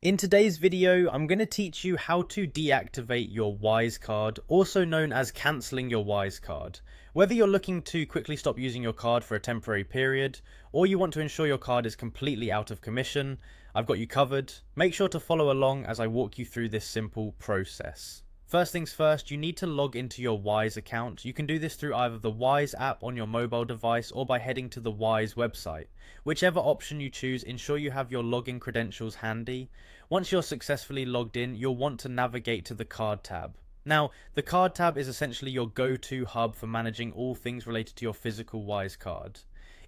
In today's video, I'm going to teach you how to deactivate your Wise card, also known as cancelling your Wise card. Whether you're looking to quickly stop using your card for a temporary period, or you want to ensure your card is completely out of commission, I've got you covered. Make sure to follow along as I walk you through this simple process. First things first, you need to log into your Wise account. You can do this through either the Wise app on your mobile device or by heading to the Wise website. Whichever option you choose, ensure you have your login credentials handy. Once you're successfully logged in, you'll want to navigate to the Card tab. Now, the Card tab is essentially your go-to hub for managing all things related to your physical Wise card.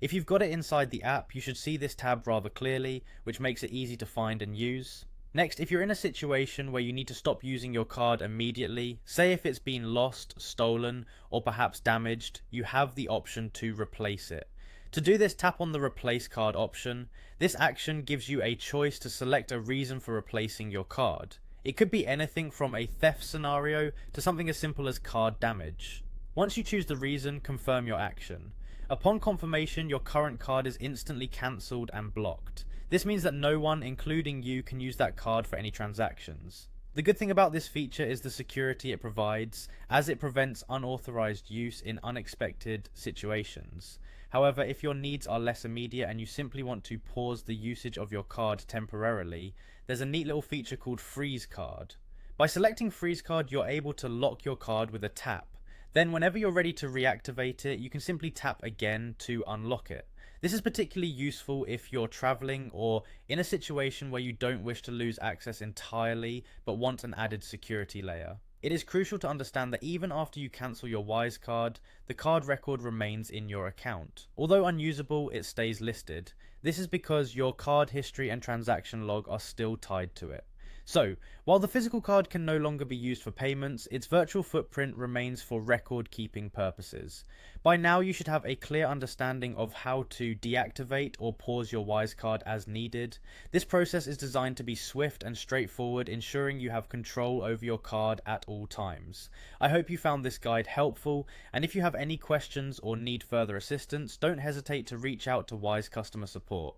If you've got it inside the app, you should see this tab rather clearly, which makes it easy to find and use. Next, if you're in a situation where you need to stop using your card immediately, say if it's been lost, stolen, or perhaps damaged, you have the option to replace it. To do this, tap on the Replace Card option. This action gives you a choice to select a reason for replacing your card. It could be anything from a theft scenario to something as simple as card damage. Once you choose the reason, confirm your action. Upon confirmation, your current card is instantly cancelled and blocked. This means that no one, including you, can use that card for any transactions. The good thing about this feature is the security it provides, as it prevents unauthorized use in unexpected situations. However, if your needs are less immediate and you simply want to pause the usage of your card temporarily, there's a neat little feature called Freeze Card. By selecting Freeze Card, you're able to lock your card with a tap. Then whenever you're ready to reactivate it, you can simply tap again to unlock it. This is particularly useful if you're traveling or in a situation where you don't wish to lose access entirely but want an added security layer. It is crucial to understand that even after you cancel your Wise card, the card record remains in your account. Although unusable, it stays listed. This is because your card history and transaction log are still tied to it. So, while the physical card can no longer be used for payments, its virtual footprint remains for record-keeping purposes. By now, you should have a clear understanding of how to deactivate or pause your Wise card as needed. This process is designed to be swift and straightforward, ensuring you have control over your card at all times. I hope you found this guide helpful, and if you have any questions or need further assistance, don't hesitate to reach out to Wise customer support.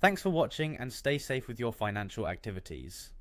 Thanks for watching and stay safe with your financial activities.